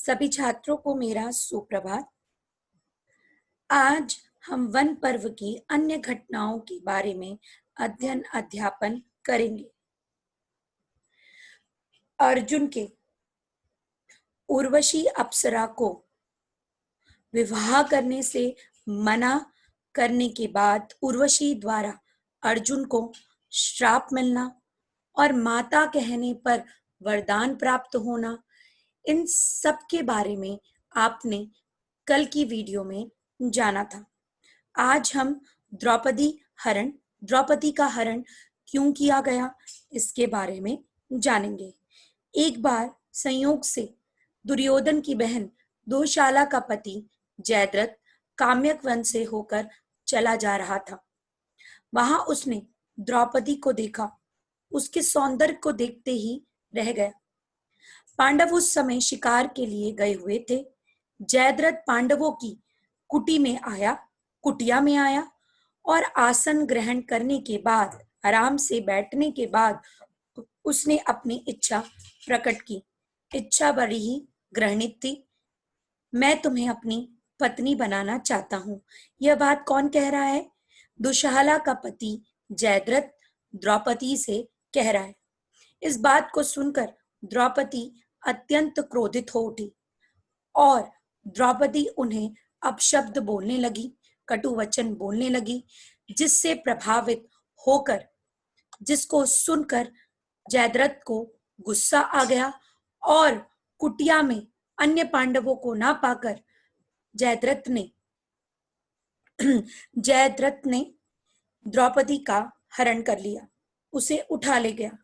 सभी छात्रों को मेरा सुप्रभात। आज हम वन पर्व की अन्य घटनाओं के बारे में अध्ययन अध्यापन करेंगे। अर्जुन के उर्वशी अप्सरा को विवाह करने से मना करने के बाद उर्वशी द्वारा अर्जुन को श्राप मिलना और माता कहने पर वरदान प्राप्त होना, इन सब के बारे में आपने कल की वीडियो में जाना था। आज हम द्रौपदी का हरण क्यों किया गया इसके बारे में जानेंगे। एक बार संयोग से दुर्योधन की बहन दुशाला का पति जयद्रथ काम्यक वन से होकर चला जा रहा था। वहां उसने द्रौपदी को देखा। उसके सौंदर्य को देखते ही रह गया। पांडव उस समय शिकार के लिए गए हुए थे। जयद्रथ पांडवों की कुटिया में आया और आसन ग्रहण करने के बाद, आराम से बैठने के बाद उसने अपनी इच्छा प्रकट की। इच्छा बड़ी ही घृणित थी। मैं तुम्हें अपनी पत्नी बनाना चाहता हूँ। यह बात कौन कह रहा है? दुशाला का पति जयद्रथ द्रौपदी से कह रहा है। इस बात को सुनकर द्रौपदी अत्यंत क्रोधित हो उठी और द्रौपदी उन्हें अपशब्द बोलने लगी, कटु वचन बोलने लगी, जिससे प्रभावित होकर, जिसको सुनकर जयद्रथ को गुस्सा आ गया और कुटिया में अन्य पांडवों को ना पाकर जयद्रथ ने द्रौपदी का हरण कर लिया, उसे उठा ले गया।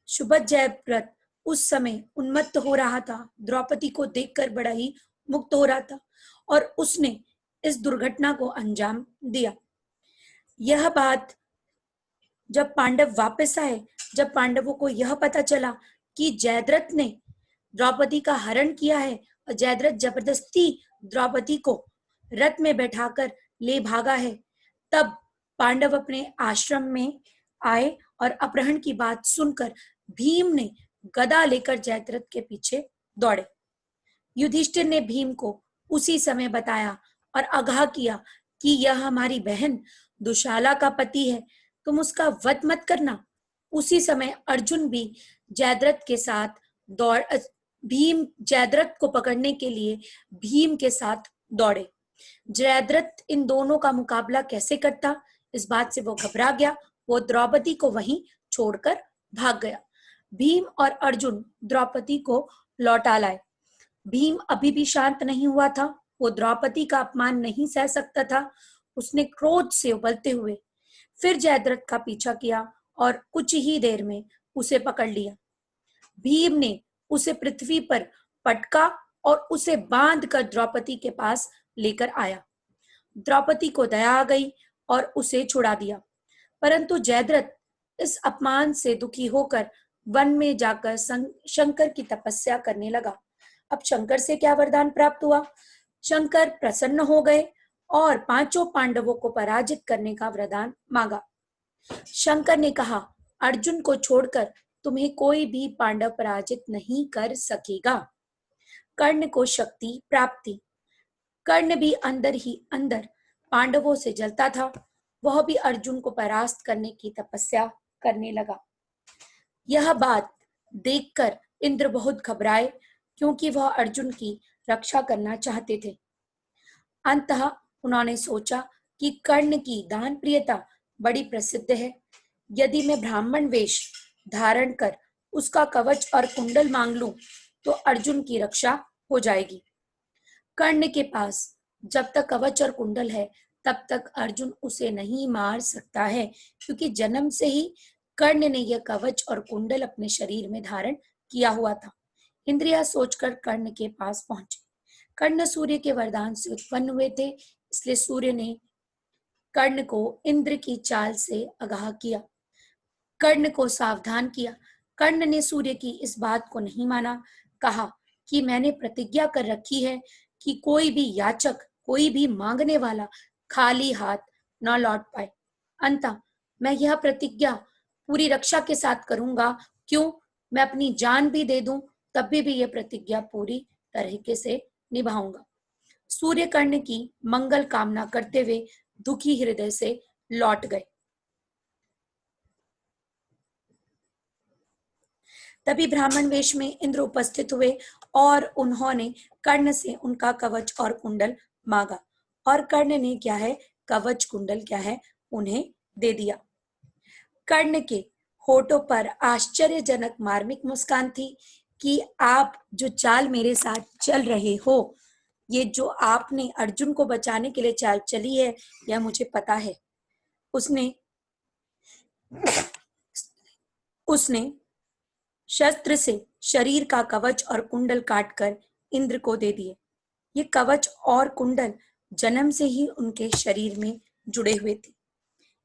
सुबह जयद्रथ उस समय उन्मत्त हो रहा था, द्रौपदी को देखकर बड़ा ही मुक्त हो रहा था और उसने इस दुर्घटना को अंजाम दिया। यह बात जब पांडव वापस आए, जब पांडवों को यह पता चला कि जयद्रथ ने द्रौपदी का हरण किया है और जयद्रथ जबरदस्ती द्रौपदी को रथ में बैठाकर ले भागा है, तब पांडव अपने आश्रम में आए और अपहरण की बात सुनकर भीम ने गदा लेकर जयद्रथ के पीछे दौड़े। युधिष्ठिर ने भीम को उसी समय बताया और आगाह किया कि यह हमारी बहन दुशाला का पति है, तुम उसका वध मत करना। उसी समय अर्जुन भी जयद्रथ के साथ जयद्रथ को पकड़ने के लिए भीम के साथ दौड़े। जयद्रथ इन दोनों का मुकाबला कैसे करता, इस बात से वो घबरा गया। वो द्रौपदी को वहीं छोड़कर भाग गया। भीम और अर्जुन द्रौपदी को लौटा लाए। भीम अभी भी शांत नहीं हुआ था। वो द्रौपदी का अपमान नहीं सह सकता था। उसने क्रोध से उबलते हुए फिर जयद्रथ का पीछा किया और कुछ ही देर में उसे पकड़ लिया। भीम ने उसे पृथ्वी पर पटका और उसे बांधकर द्रौपदी के पास लेकर आया। द्रौपदी को दया आ गई और उसे छुड़ा दिया, परंतु जयद्रथ इस अपमान से दुखी होकर वन में जाकर शंकर की तपस्या करने लगा। अब शंकर से क्या वरदान प्राप्त हुआ? शंकर प्रसन्न हो गए और पांचों पांडवों को पराजित करने का वरदान मांगा। शंकर ने कहा, अर्जुन को छोड़कर तुम्हें कोई भी पांडव पराजित नहीं कर सकेगा। कर्ण को शक्ति प्राप्ति। कर्ण भी अंदर ही अंदर पांडवों से जलता था। वह भी अर्जुन को परास्त करने की तपस्या करने लगा। यह बात देखकर इंद्र बहुत घबराए, क्योंकि वह अर्जुन की रक्षा करना चाहते थे। अंततः उन्होंने सोचा कि कर्ण की दान प्रियता बड़ी प्रसिद्ध है। यदि मैं ब्राह्मण वेश धारण कर उसका कवच और कुंडल मांग लूं, तो अर्जुन की रक्षा हो जाएगी। कर्ण के पास जब तक कवच और कुंडल है, तब तक अर्जुन उसे नहीं मार सकता है, क्योंकि जन्म से ही कर्ण ने यह कवच और कुंडल अपने शरीर में धारण किया हुआ था। इंद्रिया सोचकर कर्ण के पास पहुंचे। कर्ण सूर्य के वरदान से उत्पन्न हुए थे, इसलिए सूर्य ने कर्ण को इंद्र की चाल से आगाह किया, कर्ण को सावधान किया। कर्ण ने सूर्य की इस बात को नहीं माना। कहा कि मैंने प्रतिज्ञा कर रखी है कि कोई भी याचक, कोई भी मांगने वाला खाली हाथ न लौट पाए। अंततः मैं यह प्रतिज्ञा पूरी रक्षा के साथ करूंगा। क्यों? मैं अपनी जान भी दे दूं, तब भी यह प्रतिज्ञा पूरी तरीके से निभाऊंगा। सूर्य कर्ण की मंगल कामना करते हुए दुखी हृदय से लौट गए। तभी ब्राह्मण वेश में इंद्र उपस्थित हुए और उन्होंने कर्ण से उनका कवच और कुंडल मांगा, और कर्ण ने क्या है, कवच कुंडल क्या है, उन्हें दे दिया। कर्ण के होठों पर आश्चर्यजनक मार्मिक मुस्कान थी कि आप जो चाल मेरे साथ चल रहे हो, ये जो आपने अर्जुन को बचाने के लिए चाल चली है, यह मुझे पता है। उसने शस्त्र से शरीर का कवच और कुंडल काटकर इंद्र को दे दिए। ये कवच और कुंडल जन्म से ही उनके शरीर में जुड़े हुए थे।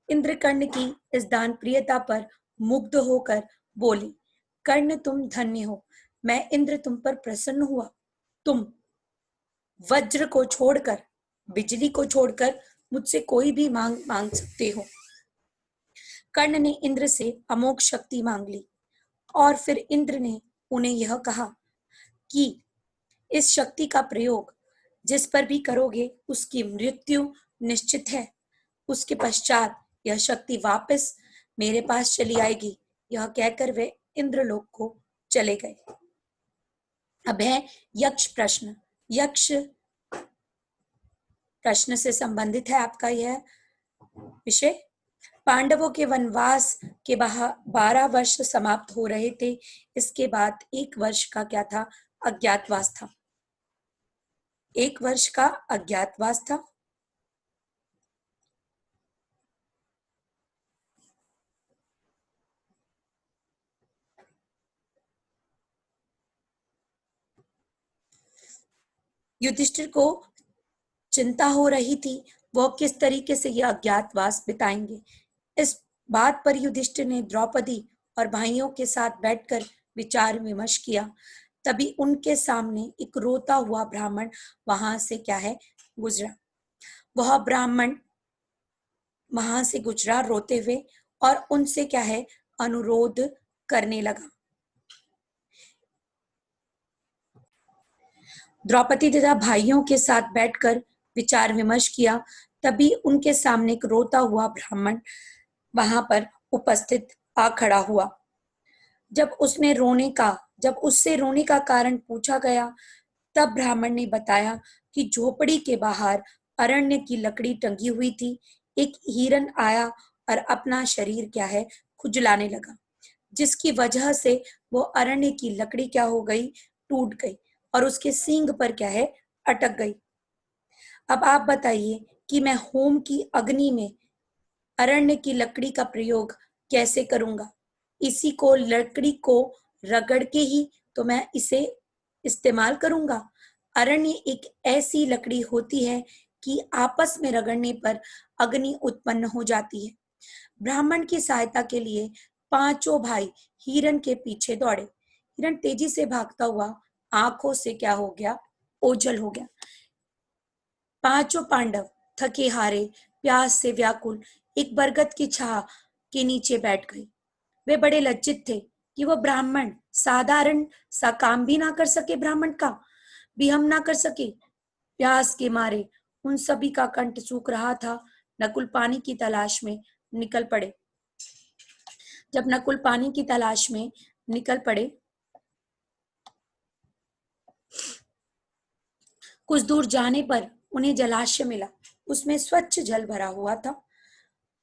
इंद्र कर्ण की इस दान प्रियता पर मुग्ध होकर बोली, कर्ण तुम धन्य हो, मैं इंद्र तुम पर प्रसन्न हुआ। तुम वज्र को छोड़कर, बिजली को छोड़कर मुझसे कोई भी मांग सकते हो। कर्ण ने इंद्र से अमोघ शक्ति मांग ली, और फिर इंद्र ने उन्हें यह कहा कि इस शक्ति का प्रयोग जिस पर भी करोगे उसकी मृत्यु निश्चित है। उसके पश्चात यह शक्ति वापस मेरे पास चली आएगी। यह कहकर वे इंद्रलोक को चले गए। अब है यक्ष प्रश्न। यक्ष प्रश्न से संबंधित है आपका यह विषय। पांडवों के वनवास के 12 वर्ष समाप्त हो रहे थे। इसके बाद 1 वर्ष का क्या था, अज्ञातवास था। 1 वर्ष का अज्ञातवास था। युधिष्ठिर को चिंता हो रही थी वो किस तरीके से यह अज्ञातवास बिताएंगे। इस बात पर युधिष्ठिर ने द्रौपदी और भाइयों के साथ बैठकर विचार विमर्श किया। तभी उनके सामने एक रोता हुआ ब्राह्मण वहां से क्या है, गुजरा। वह ब्राह्मण वहां से गुजरा रोते हुए और उनसे क्या है, अनुरोध करने लगा। द्रौपदी तथा भाइयों के साथ बैठकर विचार विमर्श किया। तभी उनके सामने एक रोता हुआ ब्राह्मण वहां पर उपस्थित आ खड़ा हुआ। जब उससे रोने का कारण पूछा गया, तब ब्राह्मण ने बताया कि झोपड़ी के बाहर अरण्य की लकड़ी टंगी हुई थी। एक हिरन आया और अपना शरीर क्या है, खुजलाने लगा, जिसकी वजह से वो अरण्य की लकड़ी क्या हो गई, टूट गई और उसके सींग पर क्या है, अटक गई। अब आप बताइए कि मैं होम की अग्नि में अरण्य की लकड़ी का प्रयोग कैसे करूंगा। इसी को लकड़ी को रगड़ के ही तो मैं इसे इस्तेमाल करूंगा। अरण्य एक ऐसी लकड़ी होती है कि आपस में रगड़ने पर अग्नि उत्पन्न हो जाती है। ब्राह्मण की सहायता के लिए 5 भाई हिरन के पीछे दौड़े। हिरन तेजी से भागता हुआ आंखों से क्या हो गया, ओझल हो गया। 5 पांडव थके हारे, प्यास से व्याकुल एक बरगद की छाह के नीचे बैठ गए। वे बड़े लज्जित थे कि वो ब्राह्मण साधारण सा काम भी ना कर सके, ब्राह्मण का भी हम ना कर सके। प्यास के मारे उन सभी का कंठ सूख रहा था। नकुल पानी की तलाश में निकल पड़े। जब नकुल पानी की तलाश में निकल पड़े, कुछ दूर जाने पर उन्हें जलाशय मिला। उसमें स्वच्छ जल भरा हुआ था।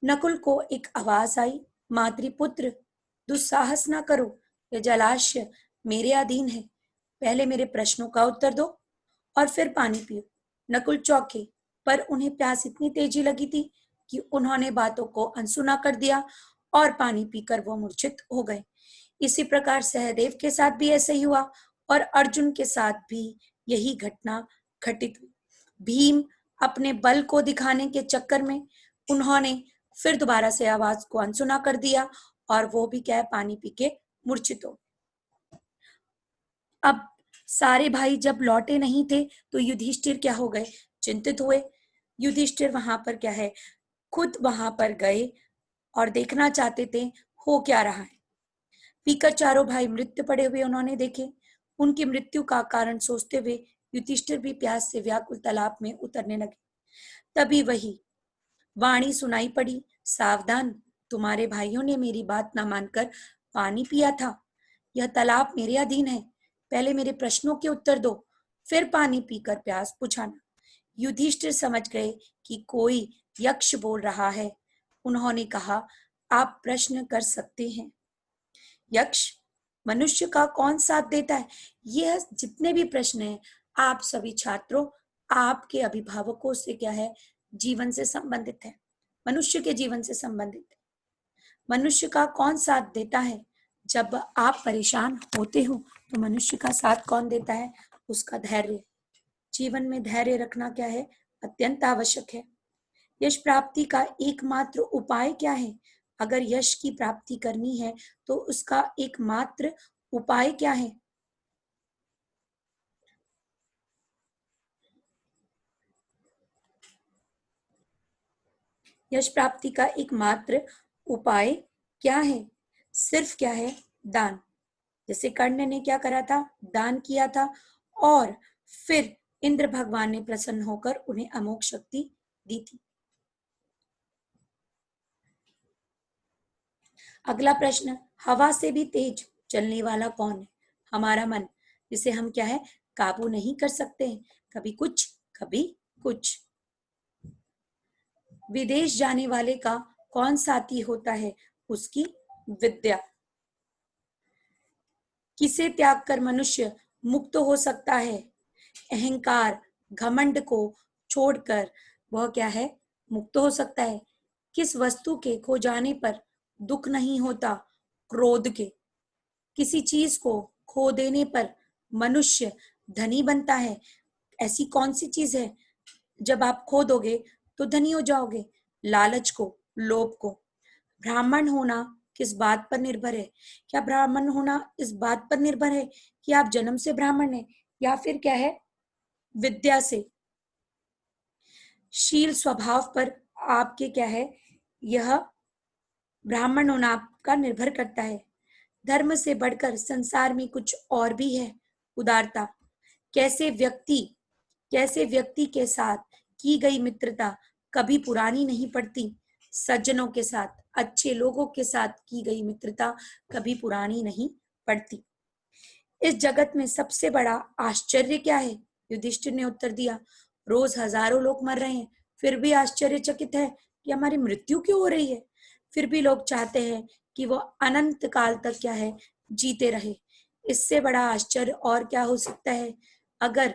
नकुल को एक आवाज आई, मातृपुत्र दुस्साहस ना करो, यह जलाशय मेरे अधीन है। पहले मेरे प्रश्नों का उत्तर दो और फिर पानी पियो। नकुल चौंके, पर उन्हें प्यास इतनी तेजी लगी थी कि उन्होंने बातों को अनसुना कर दिया और पानी पीकर वो मूर्छित हो गए। इसी प्रकार सहदेव के साथ भी ऐसा ही हुआ और अर्जुन के साथ भी यही घटना घटित हुई। भीम अपने बल को दिखाने के चक्कर में उन्होंने फिर दोबारा से आवाज को अनसुना कर दिया और वो भी क्या है, पानी पी के मूर्छित हो। अब सारे भाई जब लौटे नहीं थे तो युधिष्ठिर क्या हो गए, चिंतित हुए। युधिष्ठिर वहां पर क्या है, खुद वहां पर गए और देखना चाहते थे हो क्या रहा है। पीकर चारों भाई मृत पड़े हुए उन्होंने देखे। उनकी मृत्यु का कारण सोचते हुए युधिष्ठिर भी प्यास से व्याकुल तालाब में उतरने लगे। तभी वही वाणी सुनाई पड़ी, सावधान, तुम्हारे भाइयों ने मेरी बात न मानकर पानी पिया था। यह तालाब मेरे अधीन है। पहले मेरे प्रश्नों के उत्तर दो, फिर पानी पीकर प्यास बुझाना। युधिष्ठिर समझ गए कि कोई यक्ष बोल रहा है। उन्होंने कहा, आप प्रश्न कर सकते हैं। यक्ष, मनुष्य का कौन साथ देता है? यह जितने भी प्रश्न हैं, आप सभी छात्रों, आपके अभिभावकों से क्या है, जीवन से संबंधित है, मनुष्य के जीवन से संबंधित है। मनुष्य का कौन साथ देता है? जब आप परेशान होते हो तो मनुष्य का साथ कौन देता है? उसका धैर्य। जीवन में धैर्य रखना क्या है? अत्यंत आवश्यक है। यश प्राप्ति का एकमात्र उपाय क्या है? अगर यश की प्राप्ति करनी है तो उसका एकमात्र उपाय क्या है? यश प्राप्ति का एकमात्र उपाय क्या है? सिर्फ क्या है? दान। जैसे कर्ण ने क्या करा था? दान किया था, और फिर इंद्र भगवान ने प्रसन्न होकर उन्हें अमोघ शक्ति दी थी। अगला प्रश्न, हवा से भी तेज चलने वाला कौन है? हमारा मन, जिसे हम क्या है, काबू नहीं कर सकते हैं, कभी कुछ कभी कुछ। विदेश जाने वाले का कौन साथी होता है? उसकी विद्या। किसे त्याग कर मनुष्य मुक्त हो सकता है? अहंकार, घमंड को छोड़कर वह क्या है, मुक्त हो सकता है। किस वस्तु के खो जाने पर दुख नहीं होता? क्रोध के। किसी चीज को खो देने पर मनुष्य धनी बनता है? ऐसी कौन सी चीज है जब आप खो दोगे तो धनी हो जाओगे? लालच को, लोभ को। ब्राह्मण होना किस बात पर निर्भर है? क्या ब्राह्मण होना इस बात पर निर्भर है कि आप जन्म से ब्राह्मण हैं, या फिर क्या है, विद्या से? शील स्वभाव पर आपके क्या है, यह ब्राह्मण होना आपका निर्भर करता है। धर्म से बढ़कर संसार में कुछ और भी है, उदारता। कैसे व्यक्ति कैसे व्यक्ति के साथ की गई मित्रता कभी पुरानी नहीं पड़ती। सज्जनों के साथ, अच्छे लोगों के साथ की गई मित्रता कभी पुरानी नहीं पड़ती। इस जगत में सबसे बड़ा आश्चर्य क्या है? युधिष्ठिर ने उत्तर दिया, रोज हजारों लोग मर रहे हैं, फिर भी आश्चर्यचकित है कि हमारी मृत्यु क्यों हो रही है। फिर भी लोग चाहते हैं कि वो अनंत काल तक क्या है, जीते रहे। इससे बड़ा आश्चर्य और क्या हो सकता है? अगर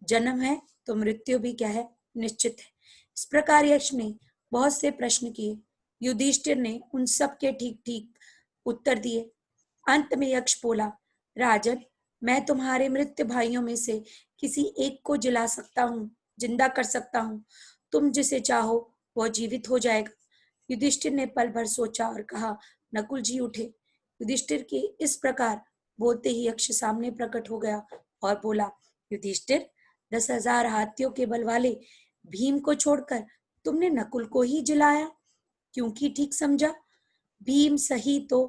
जन्म है तो मृत्यु भी क्या है, निश्चित है। इस प्रकार यक्ष ने बहुत से प्रश्न किए। युधिष्ठिर ने उन सब के ठीक ठीक उत्तर दिए। अंत में यक्ष बोला, राजन, मैं तुम्हारे मृत भाइयों में से किसी एक को जिला सकता हूँ, जिंदा कर सकता हूँ। तुम जिसे चाहो वह जीवित हो जाएगा। युधिष्ठिर ने पल भर सोचा और कहा, नकुल जी उठे। युधिष्ठिर के इस प्रकार बोलते ही यक्ष सामने प्रकट हो गया और बोला, युधिष्ठिर, 10,000 हाथियों के बल वाले भीम को छोड़कर तुमने नकुल को ही जिलाया, क्योंकि ठीक समझा? भीम सही तो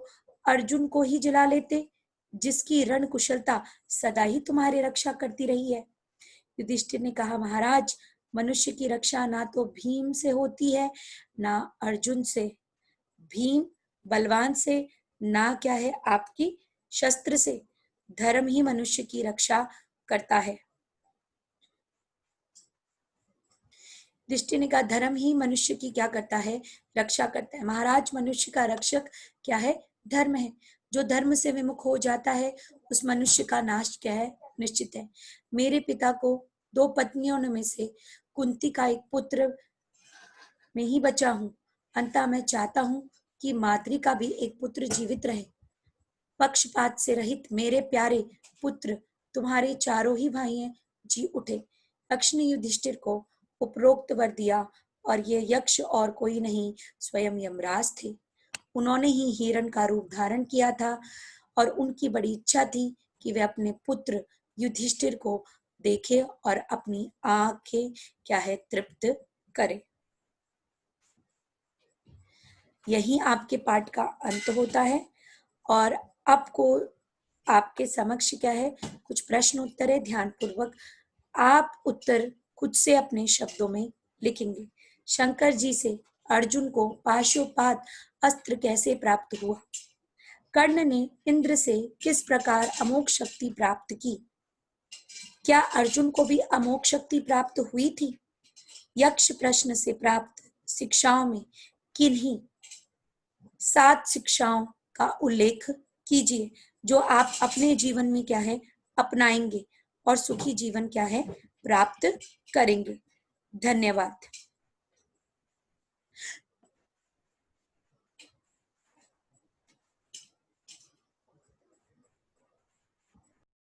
अर्जुन को ही जिला लेते, जिसकी रण कुशलता सदा ही तुम्हारी रक्षा करती रही है। युधिष्ठिर ने कहा, महाराज, मनुष्य की रक्षा ना तो भीम से होती है, ना अर्जुन से। भीम बलवान से, ना क्या है, आपकी शस्त्र से। धर्म ही मनुष्य की रक्षा करता है। दृष्टि ने कहा, धर्म ही मनुष्य की क्या करता है, रक्षा करता है। महाराज, मनुष्य का रक्षक क्या है, धर्म है। जो धर्म से विमुख हो जाता है उस मनुष्य का नाश क्या है, निश्चित है। मेरे पिता को 2 पत्नियों में से कुंती का एक पुत्र में ही बचा हूँ। अंततः मैं चाहता हूँ कि माद्री का भी एक पुत्र जीवित रहे। पक्षपात से रहित मेरे प्यारे पुत्र, तुम्हारे चारों ही भाई हैं, जी उठे। यक्ष ने युधिष्ठिर को उपरोक्त वर दिया, और ये यक्ष और कोई नहीं, स्वयं यमराज थे। उन्होंने ही हिरण का रूप धारण किया था, और उनकी बड़ी इच्छा थी कि वे अपने पुत्र युधिष्ठिर को देखे और अपनी आंखें क्या है, तृप्त करे। यही आपके पाठ का अंत होता है, और आपको आपके समक्ष क्या है, कुछ प्रश्न उत्तर है, ध्यानपूर्वक आप उत्तर खुद से अपने शब्दों में लिखेंगे। शंकर जी से अर्जुन को पाशुपात अस्त्र कैसे प्राप्त हुआ? कर्ण ने इंद्र से किस प्रकार अमोघ शक्ति प्राप्त की? क्या अर्जुन को भी अमोघ शक्ति प्राप्त हुई थी? यक्ष प्रश्न से प्राप्त शिक्षाओं में किन्हीं 7 शिक्षाओं का उल्लेख कीजिए जो आप अपने जीवन में क्या है, अपनाएंगे और सुखी जीवन क्या है, प्राप्त करेंगे। धन्यवाद।